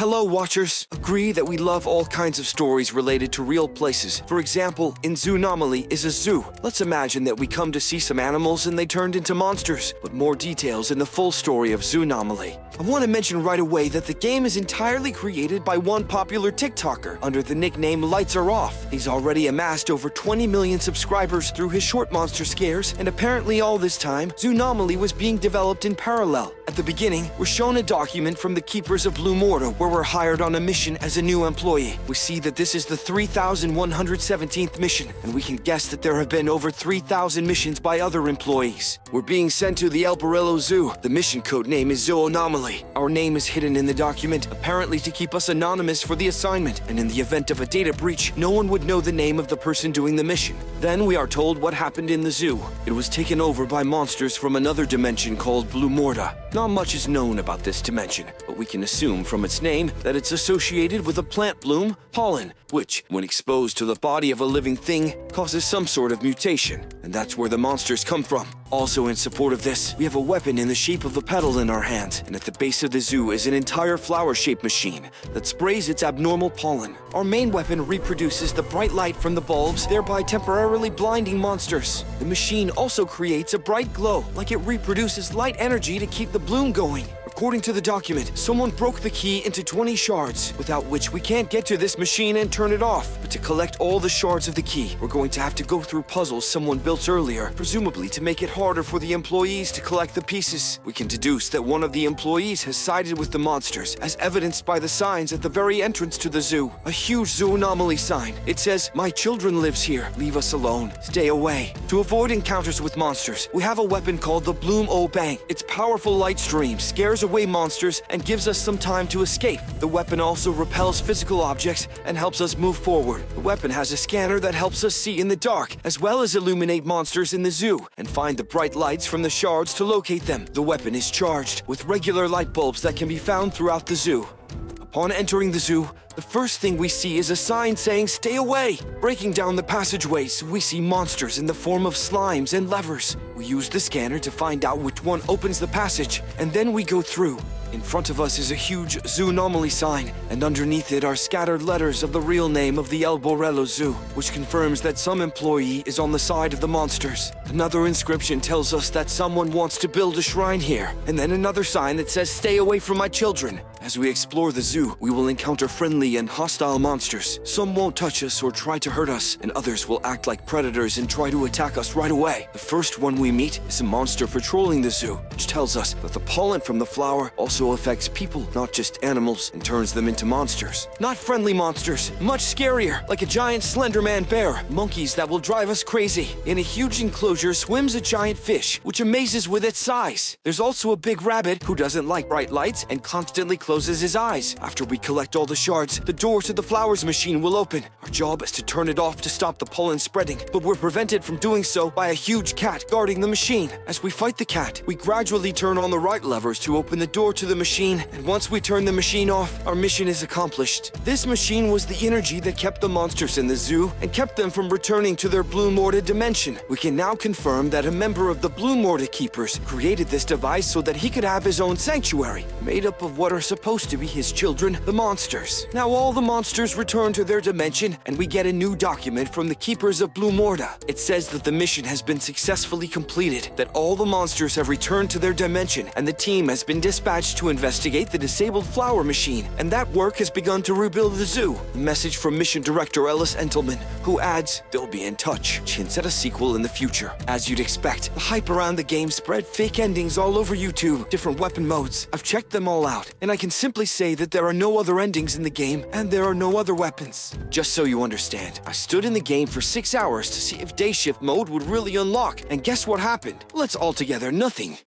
Hello, watchers. Agree that we love all kinds of stories related to real places. For example, in Zoonomaly is a zoo. Let's imagine that we come to see some animals and they turned into monsters. But more details in the full story of Zoonomaly. I want to mention right away that the game is entirely created by one popular TikToker under the nickname Lights Are Off. He's already amassed over 20 million subscribers through his short monster scares, and apparently all this time, Zoonomaly was being developed in parallel. At the beginning, we're shown a document from the Keepers of Blue Mortar where we're hired on a mission as a new employee. We see that this is the 3117th mission, and we can guess that there have been over 3,000 missions by other employees. We're being sent to the El Borrello Zoo. The mission code name is Zoonomaly. Our name is hidden in the document, apparently to keep us anonymous for the assignment, and in the event of a data breach, no one would know the name of the person doing the mission. Then we are told what happened in the zoo. It was taken over by monsters from another dimension called Blue Mortar. Not much is known about this dimension, but we can assume from its name that it's associated with a plant bloom, pollen, which, when exposed to the body of a living thing, causes some sort of mutation, and that's where the monsters come from. Also in support of this, we have a weapon in the shape of a petal in our hands, and at the base of the zoo is an entire flower-shaped machine that sprays its abnormal pollen. Our main weapon reproduces the bright light from the bulbs, thereby temporarily blinding monsters. The machine also creates a bright glow, like it reproduces light energy to keep the bloom going. According to the document, someone broke the key into 20 shards, without which we can't get to this machine and turn it off. But to collect all the shards of the key, we're going to have to go through puzzles someone built earlier, presumably to make it harder for the employees to collect the pieces. We can deduce that one of the employees has sided with the monsters, as evidenced by the signs at the very entrance to the zoo. A huge Zoonomaly sign. It says, "My children lives here. Leave us alone. Stay away." To avoid encounters with monsters, we have a weapon called the Bloom O Bang. Its powerful light stream scares away monsters and gives us some time to escape. The weapon also repels physical objects and helps us move forward. The weapon has a scanner that helps us see in the dark, as well as illuminate monsters in the zoo and find the bright lights from the shards to locate them. The weapon is charged with regular light bulbs that can be found throughout the zoo. Upon entering the zoo, the first thing we see is a sign saying, "Stay away!" Breaking down the passageways, we see monsters in the form of slimes and levers. We use the scanner to find out which one opens the passage, and then we go through. In front of us is a huge Zoonomaly sign, and underneath it are scattered letters of the real name of the El Borrello Zoo, which confirms that some employee is on the side of the monsters. Another inscription tells us that someone wants to build a shrine here, and then another sign that says, "Stay away from my children." As we explore the zoo, we will encounter friendly and hostile monsters. Some won't touch us or try to hurt us, and others will act like predators and try to attack us right away. The first one we meet is a monster patrolling the zoo, which tells us that the pollen from the flower also affects people, not just animals, and turns them into monsters. Not friendly monsters, much scarier, like a giant Slenderman bear, monkeys that will drive us crazy. In a huge enclosure swims a giant fish, which amazes with its size. There's also a big rabbit who doesn't like bright lights and constantly closes his eyes. After we collect all the shards, the door to the flowers machine will open. Our job is to turn it off to stop the pollen spreading, but we're prevented from doing so by a huge cat guarding the machine. As we fight the cat, we gradually turn on the right levers to open the door to the machine, and once we turn the machine off, our mission is accomplished. This machine was the energy that kept the monsters in the zoo and kept them from returning to their Blue Mortar dimension. We can now confirm that a member of the Blue Mortar Keepers created this device so that he could have his own sanctuary, made up of what are supposed to be his children, the monsters. Now all the monsters return to their dimension, and we get a new document from the Keepers of Blue Mortar. It says that the mission has been successfully completed, that all the monsters have returned to their dimension, and the team has been dispatched to investigate the disabled flower machine, and that work has begun to rebuild the zoo. A message from Mission Director Ellis Entelman, who adds, "They'll be in touch," which hints at a sequel in the future. As you'd expect, the hype around the game spread fake endings all over YouTube, different weapon modes. I've checked them all out, and I can simply say that there are no other endings in the game, and there are no other weapons. Just so you understand, I stood in the game for 6 hours to see if day shift mode would really unlock, and guess what happened? Well, it's altogether nothing.